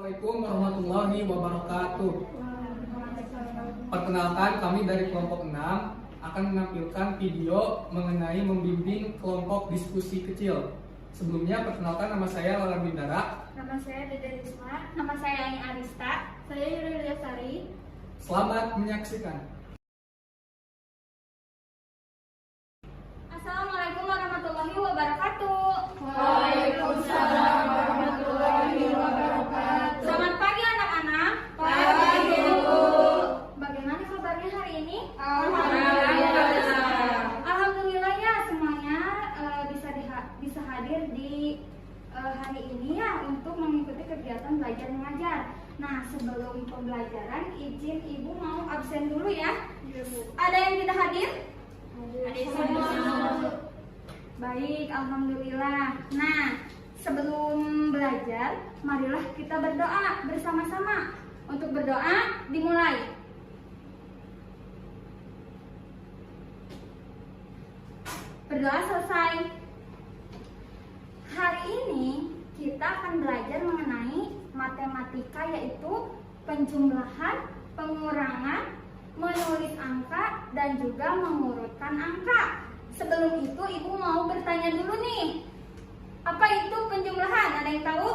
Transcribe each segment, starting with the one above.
Assalamualaikum warahmatullahi wabarakatuh. Perkenalkan, kami dari kelompok 6 akan menampilkan video mengenai membimbing kelompok diskusi kecil. Sebelumnya, perkenalkan, nama saya Lala Bindara. Nama saya Dede Risma. Nama saya Ani Arista. Saya Yulia Sari. Selamat menyaksikan. Assalamualaikum warahmatullahi wabarakatuh. Waalaikumsalam warahmatullahi wabarakatuh. Selamat pagi anak-anak. Pagi, Bu. Bagaimana kabarnya hari ini? Alhamdulillah. Alhamdulillah ya, semuanya bisa hadir di hari ini ya untuk mengikuti kegiatan belajar mengajar. Nah, sebelum pembelajaran, izin Ibu mau absen dulu ya. Ada yang tidak hadir? Baik, alhamdulillah. Nah, sebelum belajar, marilah kita berdoa bersama-sama. Untuk berdoa, dimulai. Berdoa selesai. Hari ini kita akan belajar mengenai matematika, yaitu penjumlahan, pengurangan, menulis angka, dan juga mengurutkan angka. Sebelum itu, Ibu mau bertanya dulu nih. Apa itu penjumlahan? Ada yang tahu?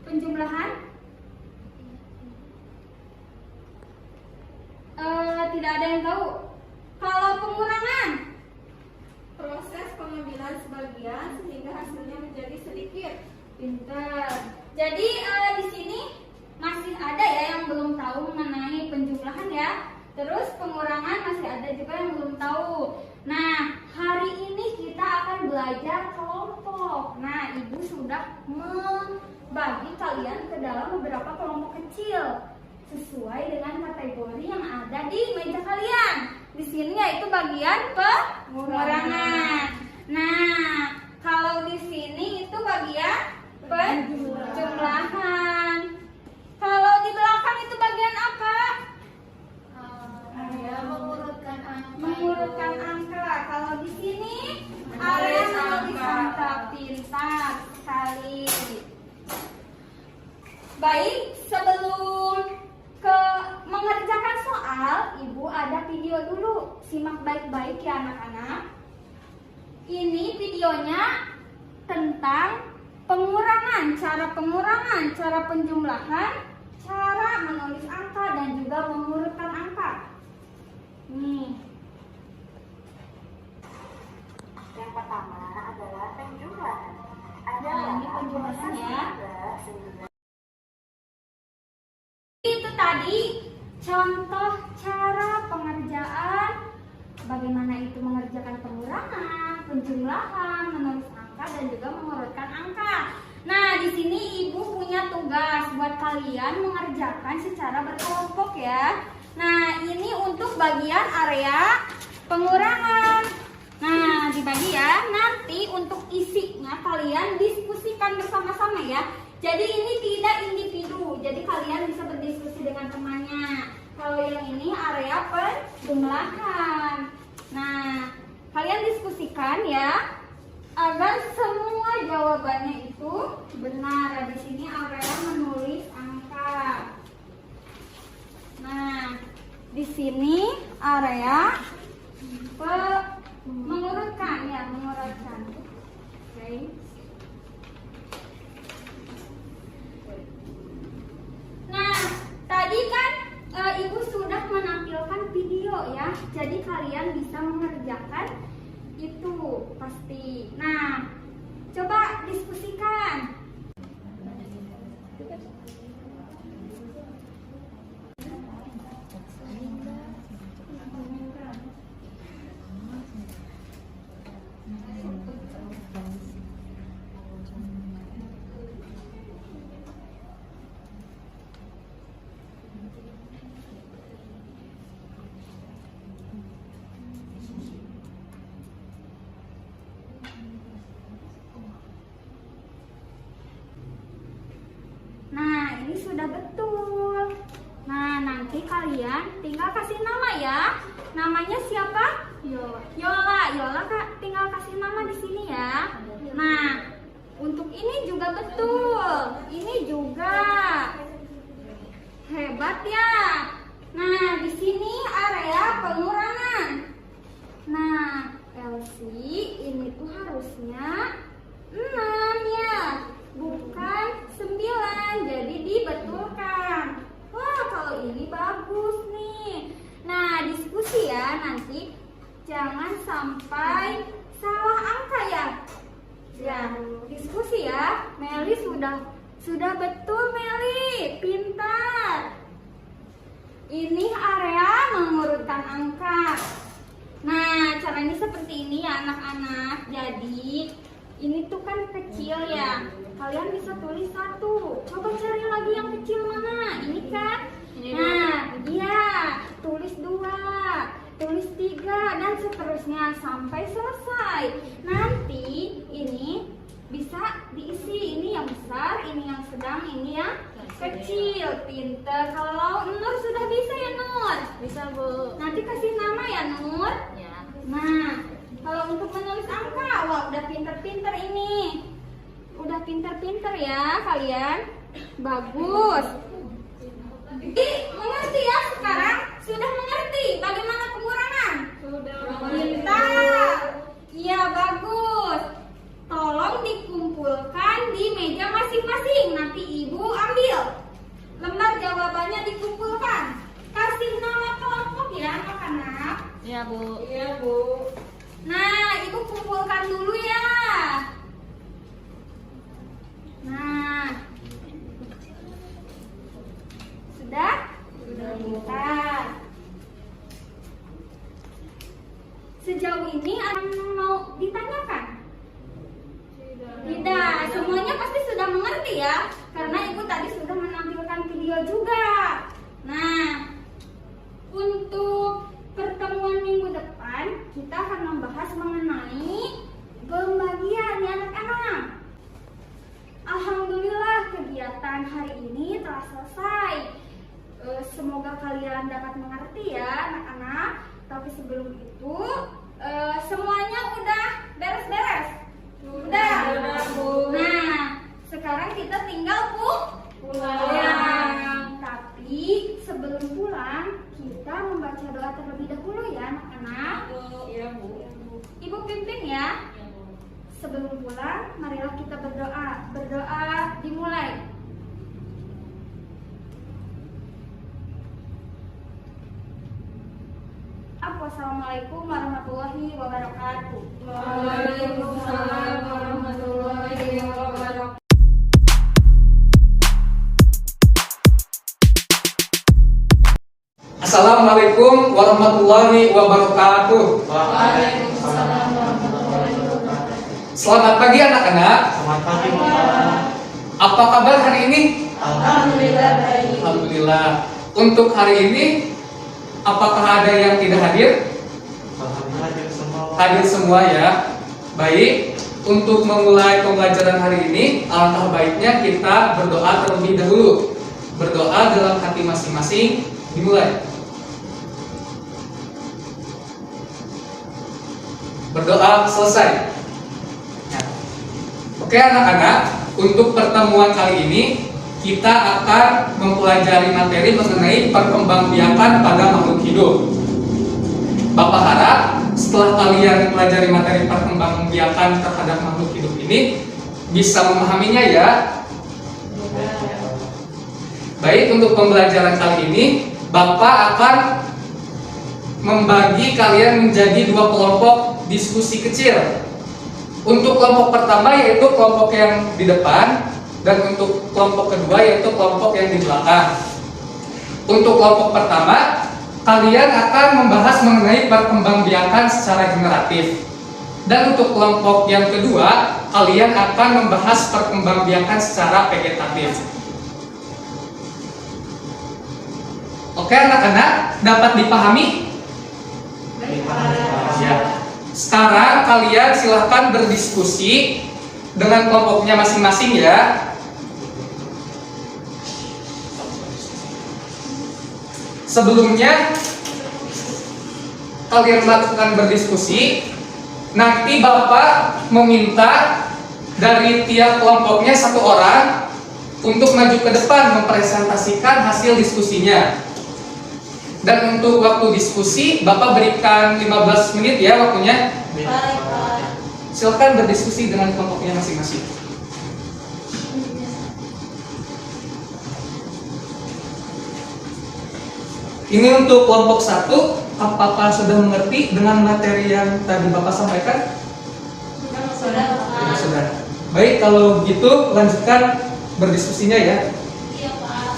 Penjumlahan? Tidak ada yang tahu. Kalau pengurangan? Proses pengambilan sebagian sehingga hasilnya menjadi sedikit. Pintar. Jadi di sini masih ada ya yang belum tahu mengenai penjumlahan ya. Terus pengurangan masih ada juga yang belum tahu. Nah, hari ini kita akan belajar kelompok. Nah, Ibu sudah membagi kalian ke dalam beberapa kelompok kecil sesuai dengan kategori yang ada di meja kalian. Di sini yaitu bagian pengurangan. Nah, kalau di sini itu bagian penjumlahan. Kalau di belakang itu bagian apa? Mengurutkan angka. Mengurutkan angka. Kalau di sini area menulis angka. Pintar sekali. Baik, sebelum mengerjakan soal, Ibu ada video dulu. Simak baik-baik ya anak-anak. Ini videonya tentang pengurangan, cara penjumlahan, cara menulis angka, dan juga mengurutkan angka. Nih. Yang pertama adalah penjumlahan. Nah, ini penjumlahan ya. Itu tadi contoh cara pengerjaan, bagaimana itu mengerjakan pengurangan, penjumlahan, menulis angka, dan juga mengurutkan angka. Nah, di sini Ibu punya tugas buat kalian mengerjakan secara berkelompok ya. Nah, ini untuk bagian area pengurangan. Nah, dibagi ya. Nanti untuk isinya kalian diskusikan bersama-sama ya. Jadi ini tidak individu. Jadi kalian bisa berdiskusi dengan temannya. Kalau yang ini area penjumlahan. Nah, kalian diskusikan ya agar semua jawabannya itu benar. Di sini area menulis angka. Nah, di sini area mengurutkan ya, mengurutkan. Oke. Nah, tadi kan Ibu sudah menampilkan video ya. Jadi kalian bisa mengerjakan itu pasti. Nah, coba diskusikan. Nah, ini sudah betul. Nah, nanti kalian tinggal kasih nama ya. Namanya siapa? Yola. Yola, Kak, tinggal kasih nama di sini ya. Nah, Untuk ini juga betul. Ini juga. Hebat ya. Nah, di sini area pengurangan. Nah, Elsie, ini tuh harusnya 6 ya, bukan 9. Jadi dibetulkan. Wah, kalau ini bagus nih. Nah, diskusi ya, nanti jangan sampai salah angka ya. Ya, diskusi ya. Meli sudah betul, Meli. Pintar. Ini area mengurutkan angka. Nah, caranya seperti ini ya anak-anak. Jadi, ini tuh kan kecil ya. Kalian bisa tulis 1. Coba cari lagi yang kecil mana? Ini kan? Nah, iya. Tulis 2. Tulis 3 dan seterusnya sampai selesai. Nanti ini bisa diisi. Ini yang besar, ini yang sedang, ini yang kecil. Pinter. Kalau Nur sudah bisa ya Nur? Bisa, Bu. Nanti kasih nama ya Nur. Ya. Nah, kalau untuk menulis angka, wah udah pinter-pinter ini. Udah pinter-pinter ya kalian. Bagus. Jadi mengerti ya sekarang? Sudah mengerti bagaimana pengurangan? Sudah. Pintar. Iya, bagus. Tolong dikumpulkan di meja masing-masing. Nanti Ibu ambil lembar jawabannya, dikumpulkan. Kasih nama kelompok ya anak-anak. Iya, Bu. Iya, Bu. Nah, Ibu kumpulkan dulu ya. Nah. Sudah? Sudah. Pintar. Sejauh ini ada yang mau ditanyakan? Tidak, semuanya pasti sudah mengerti ya. Karena Ibu tadi sudah menampilkan video juga. Nah, untuk pertemuan minggu depan kita akan membahas mengenai pembagian ya anak-anak. Alhamdulillah kegiatan hari ini telah selesai. Semoga kalian dapat mengerti ya anak-anak. Tapi sebelum itu semuanya udah beres-beres? Udah. Bu. Nah, sekarang kita tinggal pulang. Tapi sebelum pulang kita membaca doa terlebih dahulu ya anak-anak. Iya, Bu. Ibu pimpin ya. Sebelum pulang, marilah kita berdoa. Berdoa dimulai. Wassalamualaikum warahmatullahi wabarakatuh. Waalaikumsalam warahmatullahi wabarakatuh. Assalamualaikum warahmatullahi wabarakatuh. Waalaikumsalam warahmatullahi wabarakatuh. Selamat pagi anak-anak. Selamat pagi, Bapak. Apa kabar hari ini? Alhamdulillah baik. Alhamdulillah. Untuk hari ini, apakah ada yang tidak hadir? Alhamdulillah hadir semua. Hadir semua ya. Baik. Untuk memulai pembelajaran hari ini, alangkah baiknya kita berdoa terlebih dahulu. Berdoa dalam hati masing-masing. Dimulai. Berdoa selesai. Nah. Oke anak-anak, untuk pertemuan kali ini kita akan mempelajari materi mengenai perkembangbiakan pada makhluk hidup. Bapak harap setelah kalian mempelajari materi perkembangbiakan terhadap makhluk hidup ini bisa memahaminya ya. Baik, untuk pembelajaran kali ini Bapak akan membagi kalian menjadi 2 kelompok diskusi kecil. Untuk kelompok pertama yaitu kelompok yang di depan, dan untuk kelompok kedua yaitu kelompok yang di belakang. Untuk kelompok pertama, kalian akan membahas mengenai perkembangbiakan secara generatif. Dan untuk kelompok yang kedua, kalian akan membahas perkembangbiakan secara vegetatif. Oke anak-anak, dapat dipahami? Ya. Sekarang kalian silahkan berdiskusi dengan kelompoknya masing-masing ya. Sebelumnya kalian melakukan berdiskusi, nanti Bapak meminta dari tiap kelompoknya satu orang untuk maju ke depan mempresentasikan hasil diskusinya. Dan untuk waktu diskusi, Bapak berikan 15 menit ya waktunya. Baik, Pak. Silakan berdiskusi dengan kelompoknya masing-masing. Ini untuk kelompok 1, apakah sudah mengerti dengan materi yang tadi Bapak sampaikan? Sudah, Pak. Sudah. Baik, kalau gitu lanjutkan berdiskusinya ya. Iya, Pak.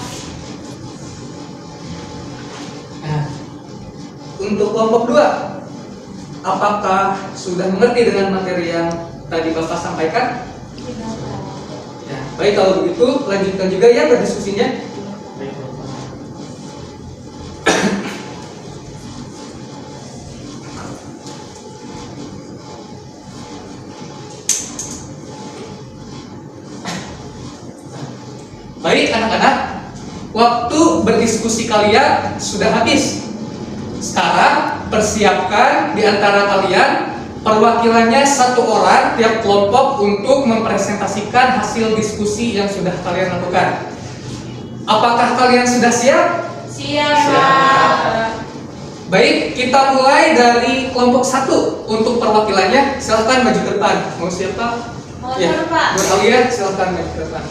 Nah, untuk kelompok 2, apakah sudah mengerti dengan materi yang tadi Bapak sampaikan? Tidak, Pak. Ya, baik, kalau begitu lanjutkan juga ya berdiskusinya. Baik, Bapak. Baik anak-anak, waktu berdiskusi kalian sudah habis. Sekarang persiapkan di antara kalian perwakilannya satu orang tiap kelompok untuk mempresentasikan hasil diskusi yang sudah kalian lakukan. Apakah kalian sudah siap? Siap, Siap. Pak. Baik, kita mulai dari kelompok 1 untuk perwakilannya. Silakan maju ke depan. Mau siapa? Motor, Pak. Buat kalian silakan maju ke depan.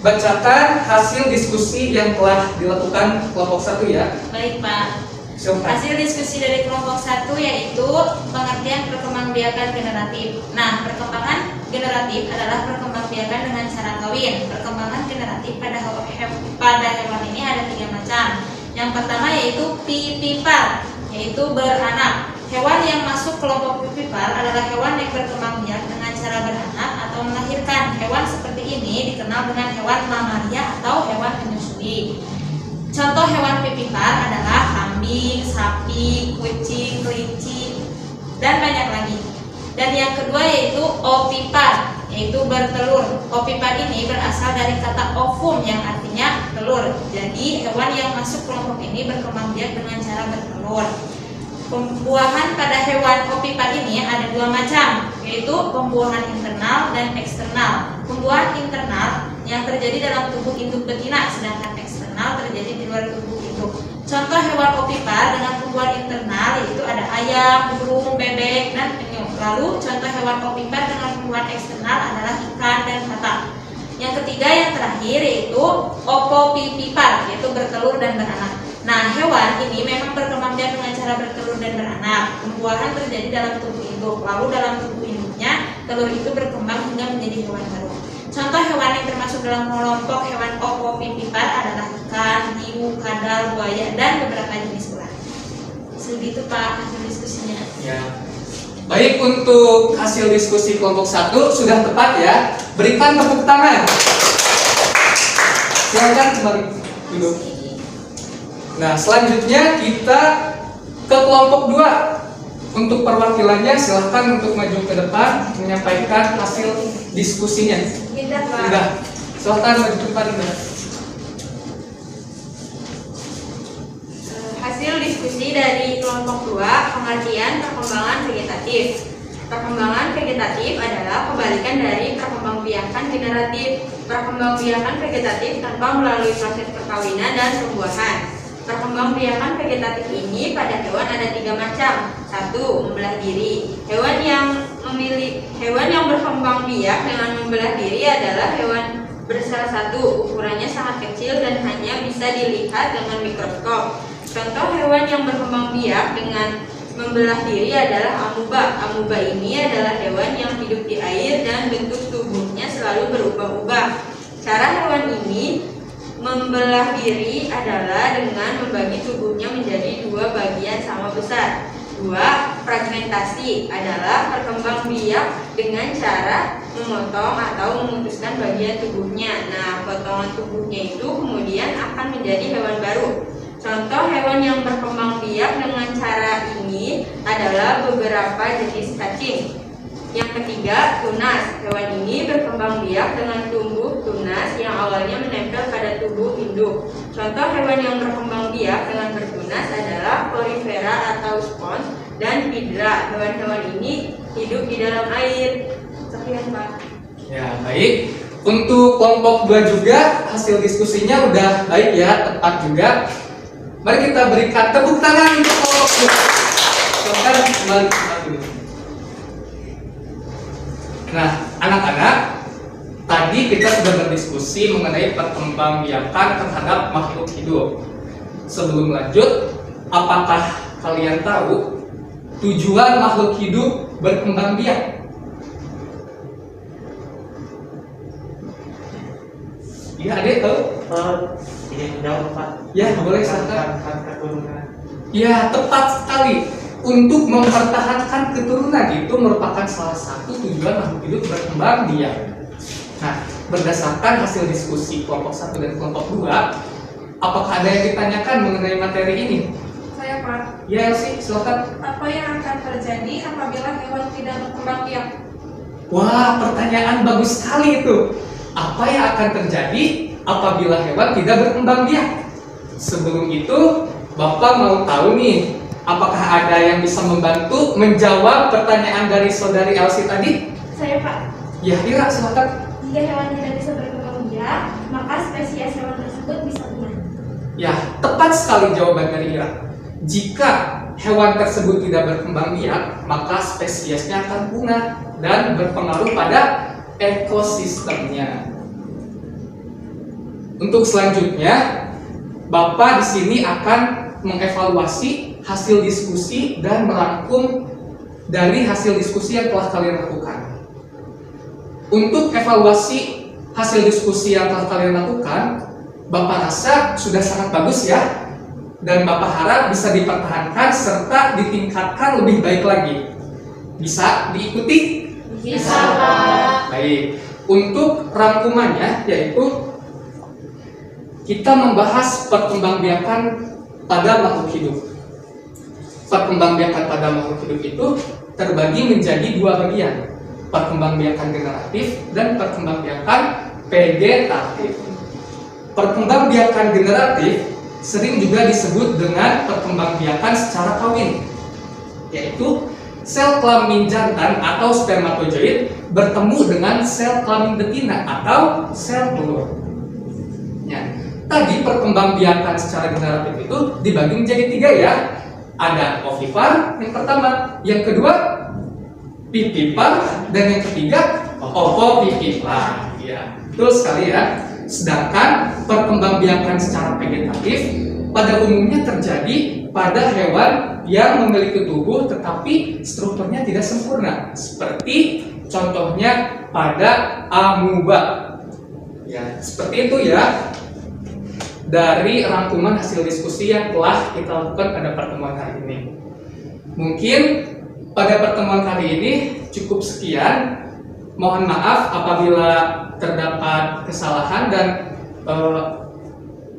Bacakan hasil diskusi yang telah dilakukan kelompok 1 ya. Baik, Pak. Silakan. Hasil diskusi dari kelompok 1 yaitu pengertian perkembangbiakan generatif. Nah, perkembangan generatif adalah perkembangbiakan dengan cara kawin. Perkembangan generatif pada hewan ini ada 3 macam. Yang pertama yaitu pipipar, yaitu beranak. Hewan yang masuk kelompok pipipar adalah hewan yang berkembang biak dengan cara beranak atau melahirkan. Hewan seperti ini dikenal dengan hewan mamalia atau hewan penyusui. Contoh hewan pipipar adalah kambing, sapi, kucing, kelinci, dan banyak lagi. Dan yang kedua yaitu ovipar, yaitu bertelur. Ovipar ini berasal dari kata ovum yang artinya telur. Jadi hewan yang masuk kelompok ini berkembang biak dengan cara bertelur. Pembuahan pada hewan ovipar ini ada 2 macam, yaitu pembuahan internal dan eksternal. Pembuahan internal yang terjadi dalam tubuh induk betina, sedangkan eksternal terjadi di luar tubuh induk. Contoh hewan ovipar dengan pembuahan internal yaitu ada ayam, burung, bebek, dan penyu. Lalu contoh hewan ovipar dengan pembuahan eksternal adalah ikan dan katak. Yang ketiga yang terakhir yaitu ovopipipar, yaitu bertelur dan beranak. Nah, hewan ini memang berkembang biak dengan cara bertelur dan beranak. Pembuahan terjadi dalam tubuh induk. Lalu dalam tubuh induknya, telur itu berkembang hingga menjadi hewan baru. Contoh hewan yang termasuk dalam kelompok hewan ovopipipar adalah ikan, hiu, kadal, buaya, dan beberapa jenis ular. Segitu Pak hasil diskusinya. Ya. Baik, untuk hasil diskusi kelompok 1 sudah tepat ya. Berikan tepuk tangan. Silakan kembali duduk. Nah, selanjutnya kita ke kelompok 2. Untuk perwakilannya silahkan untuk maju ke depan menyampaikan hasil diskusinya. Indah Pak. Indah, silahkan maju ke depan Indah. Hasil diskusi dari kelompok 2, pengertian perkembangan vegetatif. Perkembangan vegetatif adalah kebalikan dari perkembangbiakan generatif. Perkembangbiakan vegetatif tanpa melalui proses perkawinan dan pembuahan. Perkembangbiakan vegetatif ini pada hewan ada 3 macam. 1. Membelah diri. Hewan yang berkembang biak dengan membelah diri adalah hewan bersel 1. Ukurannya sangat kecil dan hanya bisa dilihat dengan mikroskop. Contoh hewan yang berkembang biak dengan membelah diri adalah amuba. Amuba ini adalah hewan yang hidup di air dan bentuk tubuhnya selalu berubah-ubah. Cara hewan ini membelah diri adalah dengan membagi tubuhnya menjadi 2 bagian sama besar. 2. Fragmentasi adalah berkembang biak dengan cara memotong atau memutuskan bagian tubuhnya. Nah, potongan tubuhnya itu kemudian akan menjadi hewan baru. Contoh hewan yang berkembang biak dengan cara ini adalah beberapa jenis cacing. Yang ketiga, tunas. Hewan ini berkembang biak dengan tumbuh tunas yang awalnya menempel pada tubuh induk. Contoh hewan yang berkembang biak dengan bertunas adalah Porifera atau spons dan Hydra. Hewan-hewan ini hidup di dalam air. Sekian Pak. Ya, baik. Untuk kelompok 2 juga hasil diskusinya udah baik ya, tepat juga. Mari kita berikan tepuk tangan untuk kelompok 2. Silakan kembali ke tempat dulu. Nah, anak-anak, tadi kita sudah berdiskusi mengenai perkembangbiakan terhadap makhluk hidup. Sebelum lanjut, apakah kalian tahu tujuan makhluk hidup berkembang biak? Iya, adik tahu? Ingin menjawab Pak. Ya, boleh silakan. Keturunan. Ya, tepat sekali. Untuk mempertahankan keturunan itu merupakan salah satu tujuan makhluk hidup berkembang biak. Nah, berdasarkan hasil diskusi kelompok 1 dan kelompok 2, apakah ada yang ditanyakan mengenai materi ini? Saya Pak, Ya, Elsie, silakan. apa yang akan terjadi apabila hewan tidak berkembang biak? Wah, pertanyaan bagus sekali itu. Apa yang akan terjadi apabila hewan tidak berkembang biak? Sebelum itu, Bapak mau tahu nih, apakah ada yang bisa membantu menjawab pertanyaan dari saudari Elsie tadi? Saya Pak, Ya, Ira, silakan. jika hewan tidak bisa berkembang biak, maka spesies hewan tersebut bisa punah. Ya, tepat sekali jawaban dari Ira. Jika hewan tersebut tidak berkembang biak, maka spesiesnya akan punah dan berpengaruh pada ekosistemnya. Untuk selanjutnya, Bapak di sini akan mengevaluasi hasil diskusi dan merangkum dari hasil diskusi yang telah kalian lakukan. Untuk evaluasi hasil diskusi yang telah kalian lakukan, Bapak rasa sudah sangat bagus ya, dan Bapak harap bisa dipertahankan serta ditingkatkan lebih baik lagi. Bisa diikuti? Bisa, Pak. Baik. Untuk rangkumannya yaitu kita membahas perkembangbiakan pada makhluk hidup. Perkembangbiakan pada makhluk hidup itu terbagi menjadi 2 bagian, perkembangbiakan generatif dan perkembangbiakan vegetatif. Perkembangbiakan generatif sering juga disebut dengan perkembangbiakan secara kawin, yaitu sel kelamin jantan atau spermatozoid bertemu dengan sel kelamin betina atau sel telur. Ya, tadi perkembangbiakan secara generatif itu dibagi menjadi 3 ya. Ada ovipar yang pertama, yang kedua pipipar, dan yang ketiga ovovivipar. Ya, betul sekali ya. Sedangkan perkembangbiakan secara vegetatif pada umumnya terjadi pada hewan yang memiliki tubuh tetapi strukturnya tidak sempurna, seperti contohnya pada amuba. Ya, seperti itu ya. Dari rangkuman hasil diskusi yang telah kita lakukan pada pertemuan hari ini. Mungkin pada pertemuan kali ini cukup sekian. Mohon maaf apabila terdapat kesalahan dan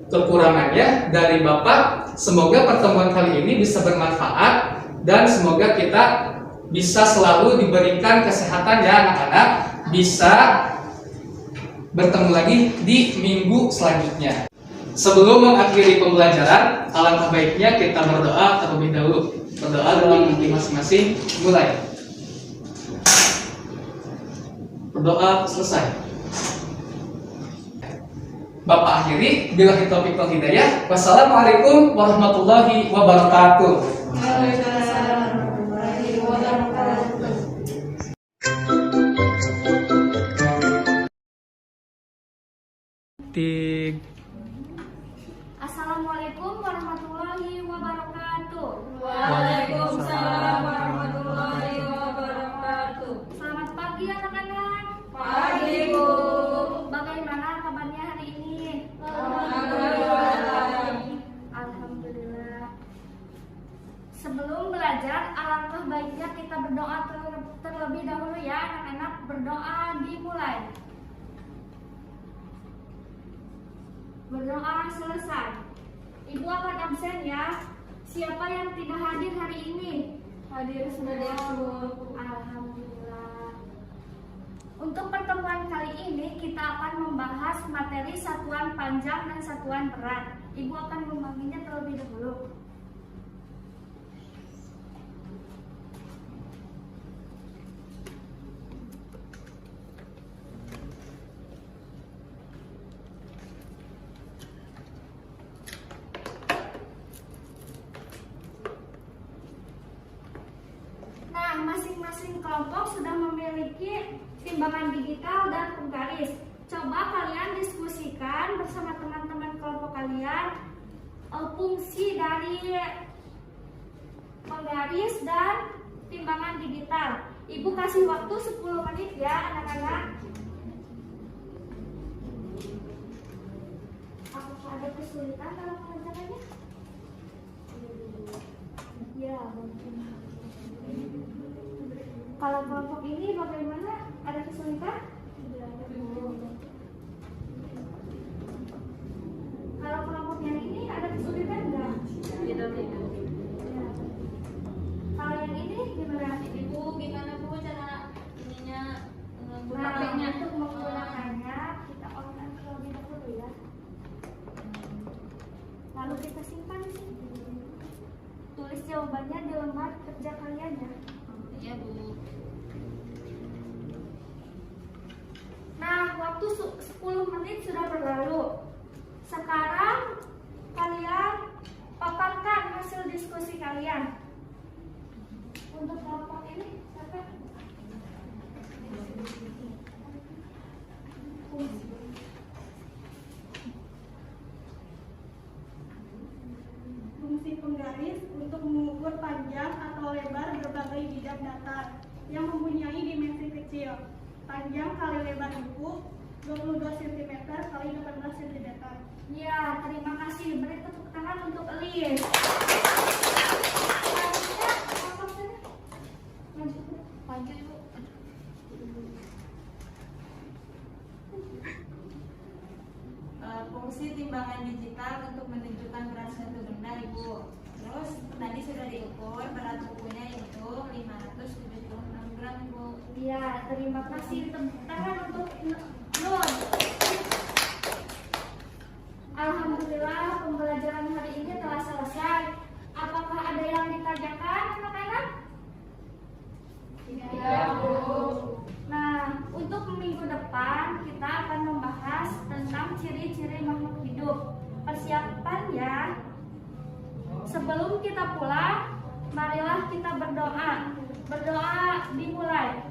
kekurangannya dari Bapak. Semoga pertemuan kali ini bisa bermanfaat dan semoga kita bisa selalu diberikan kesehatan ya anak-anak. Bisa bertemu lagi di minggu selanjutnya. Sebelum mengakhiri pembelajaran, alangkah baiknya kita berdoa terlebih dahulu. Berdoa dalam hati masing-masing. Mulai. Berdoa selesai. Bapak akhiri, billahi taufiq wal hidayah. Wassalamualaikum warahmatullahi wabarakatuh. Waalaikumsalam warahmatullahi wabarakatuh. Assalamualaikum warahmatullahi wabarakatuh. Waalaikumsalam warahmatullahi wabarakatuh. Selamat pagi anak-anak. Pagi, Bu. Bagaimana kabarnya hari ini? Alhamdulillah. Alhamdulillah. Sebelum belajar, alangkah baiknya kita berdoa terlebih dahulu ya anak-anak. Berdoa dimulai. Berdoa selesai. Ibu akan absen ya. Siapa yang tidak hadir hari ini? Hadir sebagai Bu. Alhamdulillah. Untuk pertemuan kali ini kita akan membahas materi satuan panjang dan satuan berat. Ibu akan membaginya terlebih dahulu. timbangan digital, dan penggaris. Coba kalian diskusikan bersama teman-teman kelompok kalian fungsi dari penggaris dan timbangan digital. Ibu kasih waktu 10 menit ya anak-anak. Apakah ada kesulitan dalam pengerjaannya? Ya, mungkin. Kalau kelompok ini bagaimana? Ada kesulitan? Kalau kelompok yang ini ada kesulitan enggak? Ya. Kalau yang ini gimana? Ibu gimana Bu cara ininya Nah, menggunakannya? untuk menggunakannya kita online terlebih dahulu ya. Lalu kita simpan di sini. Tulis jawabannya di lembar kerja kalian ya. Iya Bu. Nah, waktu 10 menit sudah berlalu. Sekarang kalian paparkan hasil diskusi kalian. Untuk kelompok ini, siapa? Fungsi penggaris untuk mengukur panjang atau lebar berbagai bidang datar yang mempunyai dimensi kecil. Panjang kali lebar buku 22 cm kali 18 cm. Ya, terima kasih. Beri tepuk tangan untuk Elis. Maju Ibu. Fungsi timbangan digital untuk menunjukkan berat satu benda Ibu. Terus tadi sudah diukur berat bukunya yaitu 576 gram Ibu. Ya, terima kasih. Tepuk tangan untuk Nur. Alhamdulillah pembelajaran hari ini telah selesai. Apakah ada yang ditanyakan anak-anak? Ya, Bu. Nah, untuk minggu depan kita akan membahas tentang ciri-ciri makhluk hidup. Persiapan ya. Sebelum kita pulang, marilah kita berdoa. Berdoa dimulai.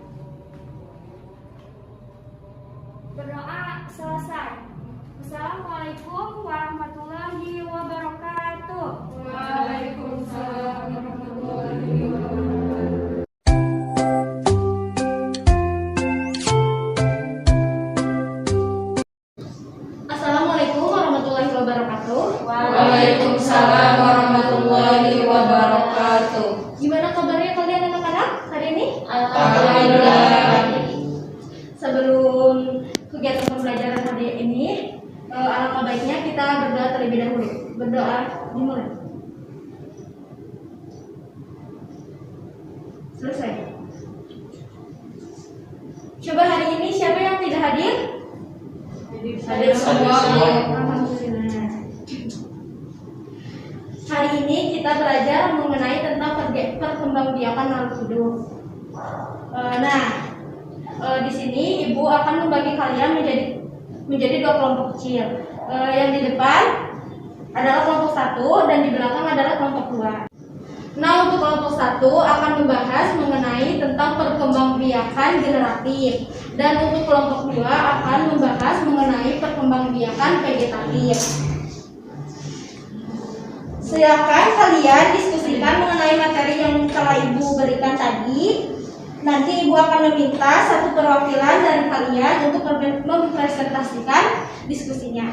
Berdoa selesai. Assalamualaikum warahmatullahi wabarakatuh. Waalaikumsalam warahmatullahi wabarakatuh. Assalamualaikum warahmatullahi wabarakatuh. Waalaikumsalam warahmatullahi wabarakatuh. Gimana kabarnya kalian anak-anak hari ini? Alhamdulillah. Sebelum kegiatan pembelajaran hari ini, alangkah baiknya kita berdoa terlebih dahulu. Berdoa dimulai. Selesai. Coba hari ini siapa yang tidak hadir? Hadir semua Bu. Alhamdulillah. Hari ini kita belajar mengenai tentang perkembangbiakan makhluk hidup. Di sini ibu akan membagi kalian menjadi dua kelompok kecil. Yang di depan adalah kelompok 1 dan di belakang adalah kelompok 2. Nah, untuk kelompok 1 akan membahas mengenai tentang perkembangbiakan generatif dan untuk kelompok 2 akan membahas mengenai perkembangbiakan vegetatif. Silakan kalian diskusikan mengenai materi yang telah ibu berikan tadi. Nanti ibu akan meminta satu perwakilan dari kalian untuk mempresentasikan diskusinya.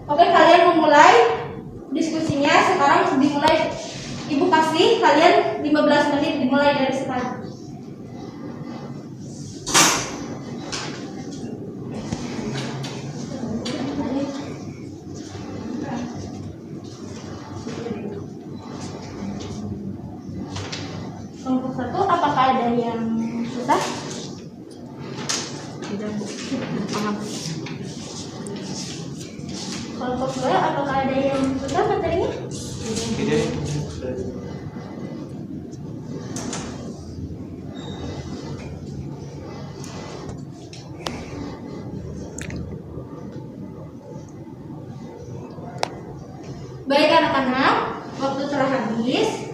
Oke, kalian memulai diskusinya. Sekarang dimulai. Ibu kasih kalian 15 menit dimulai dari sekarang. Kelompok 1, apakah ada yang susah? Tidak, Bu. Paham. Kelompok 2, apakah ada yang susah materinya? Tidak. Baik anak-anak, waktu telah habis.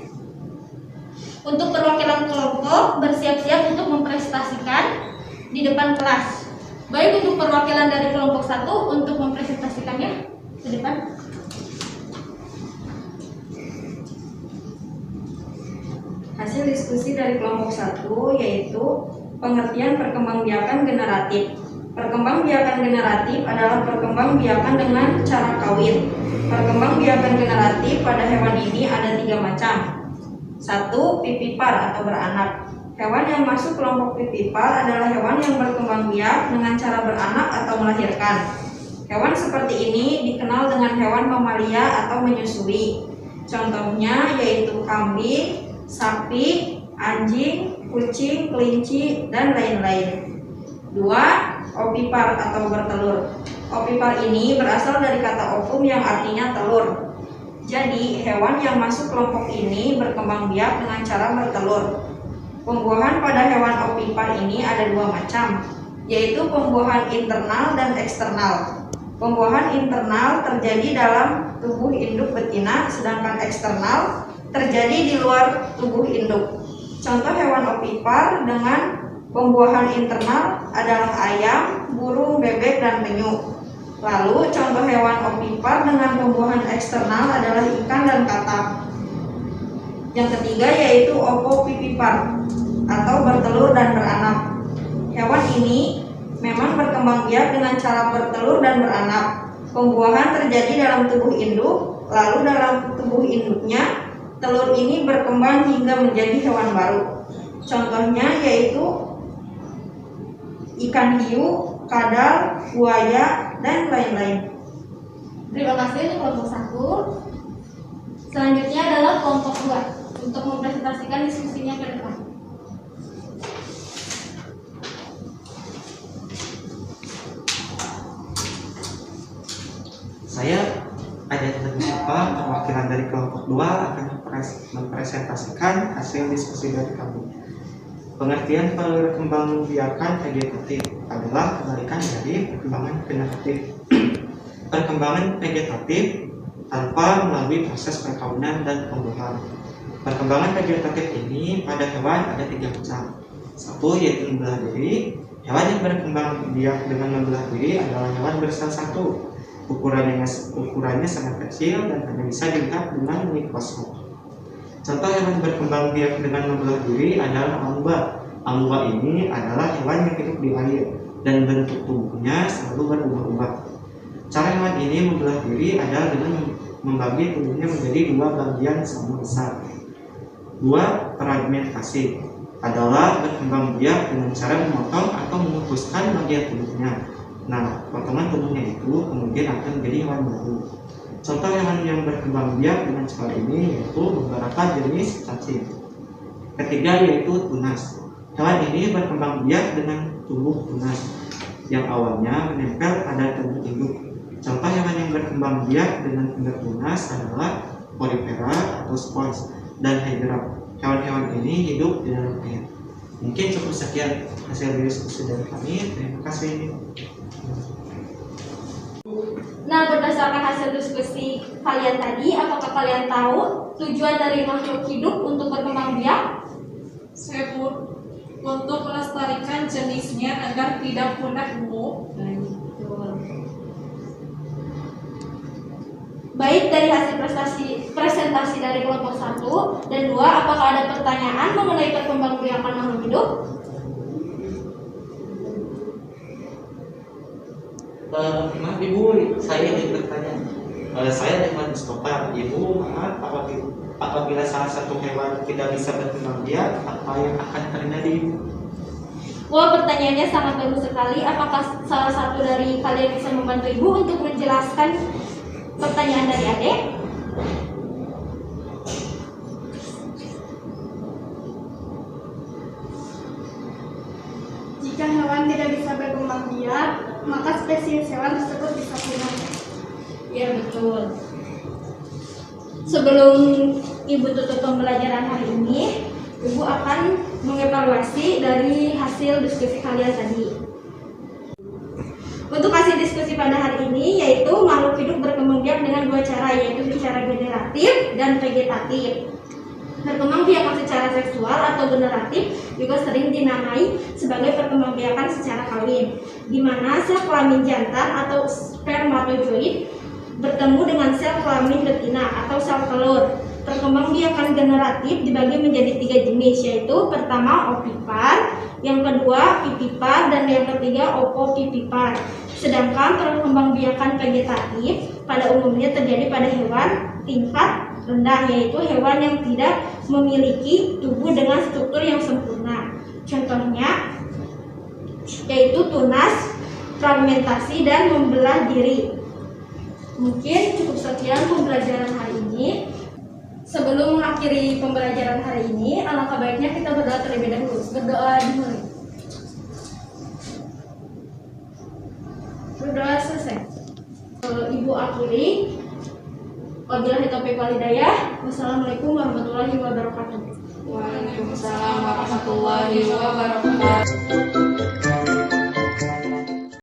Untuk perwakilan kelompok bersiap-siap untuk mempresentasikan di depan kelas. Baik, untuk perwakilan dari kelompok 1 untuk mempresentasikannya ke depan. Hasil diskusi dari kelompok 1 yaitu pengertian perkembangbiakan generatif. Perkembangbiakan generatif adalah perkembangbiakan dengan cara kawin. Perkembangbiakan generatif pada hewan ini ada 3 macam. 1. Pipipar atau beranak. Hewan yang masuk kelompok pipipar adalah hewan yang berkembang biak dengan cara beranak atau melahirkan. Hewan seperti ini dikenal dengan hewan mamalia atau menyusui. Contohnya yaitu kambing, sapi, anjing, kucing, kelinci, dan lain-lain. 2. Ovipar atau bertelur. Ovipar ini berasal dari kata ovum yang artinya telur. Jadi, hewan yang masuk kelompok ini berkembang biak dengan cara bertelur. Pembuahan pada hewan ovipar ini ada 2 macam, yaitu pembuahan internal dan eksternal. Pembuahan internal terjadi dalam tubuh induk betina, sedangkan eksternal terjadi di luar tubuh induk. Contoh hewan ovipar dengan pembuahan internal adalah ayam, burung, bebek, dan penyu. Lalu contoh hewan ovipar dengan pembuahan eksternal adalah ikan dan katak. Yang ketiga yaitu ovopipipar atau bertelur dan beranak. Hewan ini memang berkembang biak dengan cara bertelur dan beranak. Pembuahan terjadi dalam tubuh induk, lalu dalam tubuh induknya telur ini berkembang hingga menjadi hewan baru. Contohnya yaitu ikan hiu, kadal, buaya, dan lain-lain. Terima kasih untuk kelompok 1. Selanjutnya adalah kelompok 2 untuk mempresentasikan diskusinya ke depan. Saya ada beberapa perwakilan dari kelompok 2 akan mempresentasikan hasil diskusi dari kami. Pengertian perkembangbiakan vegetatif adalah kebalikan dari perkembangan generatif. Perkembangan vegetatif tanpa melalui proses perkawinan dan pembuahan. Perkembangan vegetatif ini pada hewan ada 3 macam. 1 yaitu membelah diri. Hewan yang berkembang biak dengan membelah diri adalah hewan bersel 1. Ukurannya sangat kecil dan hanya bisa dilihat dengan mikroskop. Contoh hewan berkembang biak dengan membelah diri adalah amuba. Amuba ini adalah hewan yang hidup di air dan bentuk tubuhnya selalu berubah-ubah. Cara hewan ini membelah diri adalah dengan membagi tubuhnya menjadi 2 bagian sama besar. 2. Fragmentasi adalah berkembang biak dengan cara memotong atau memutuskan bagian tubuhnya. Nah, potongan tubuhnya itu kemudian akan menjadi hewan baru. Contoh hewan yang berkembang biak dengan cara ini yaitu beberapa jenis cacing. Ketiga yaitu tunas. Hewan ini berkembang biak dengan tubuh tunas yang awalnya menempel pada tubuh induk. Contoh hewan yang berkembang biak dengan benda tunas adalah Porifera atau spons dan hydra. Hewan-hewan ini hidup di dalam air. Mungkin cukup sekian hasil diskusi dari kami. Terima kasih. Nah, berdasarkan hasil diskusi kalian tadi, apakah kalian tahu tujuan dari makhluk hidup untuk berkembang biak? Saya pun untuk melestarikan jenisnya agar tidak punah, Bu. Baik, dari hasil presentasi dari kelompok 1 dan 2, apakah ada pertanyaan mengenai perkembangbiakan makhluk hidup? Maaf Ibu, saya ingin bertanya. Saya Rahmat Mustafa. Ibu, maaf apabila salah satu hewan tidak bisa berkembang biak, apa yang akan terjadi? Wah, pertanyaannya sangat bagus sekali. Apakah salah satu dari kalian bisa membantu Ibu untuk menjelaskan pertanyaan dari Adek? Jika hewan tidak bisa berkembang biak, maka spesies hewan tersebut bisa punah. Ya, betul. Sebelum Ibu tutup pembelajaran hari ini, Ibu akan mengevaluasi dari hasil diskusi kalian tadi. Untuk hasil diskusi pada hari ini, yaitu makhluk hidup berkembang biak dengan 2 cara, yaitu secara generatif dan vegetatif. Berkembang biak secara seksual atau generatif juga sering dinamai sebagai perkembangbiakan secara kawin, di mana sel kelamin jantan atau spermatozoid bertemu dengan sel kelamin betina atau sel telur. Perkembangbiakan generatif dibagi menjadi 3 jenis, yaitu pertama ovipar, yang kedua vivipar, dan yang ketiga opovivipar. Sedangkan perkembangbiakan vegetatif pada umumnya terjadi pada hewan tingkat rendah, yaitu hewan yang tidak memiliki tubuh dengan struktur yang sempurna. Contohnya yaitu tunas, fragmentasi, dan membelah diri. Mungkin cukup sekian pembelajaran hari ini. Sebelum mengakhiri pembelajaran hari ini, alangkah baiknya kita berdoa terlebih dahulu. Berdoa dimulai. Berdoa selesai. Ibu akhiri. Wabillahi taufiq wal hidayah. Wassalamualaikum warahmatullahi wabarakatuh. Waalaikumsalam warahmatullahi wabarakatuh.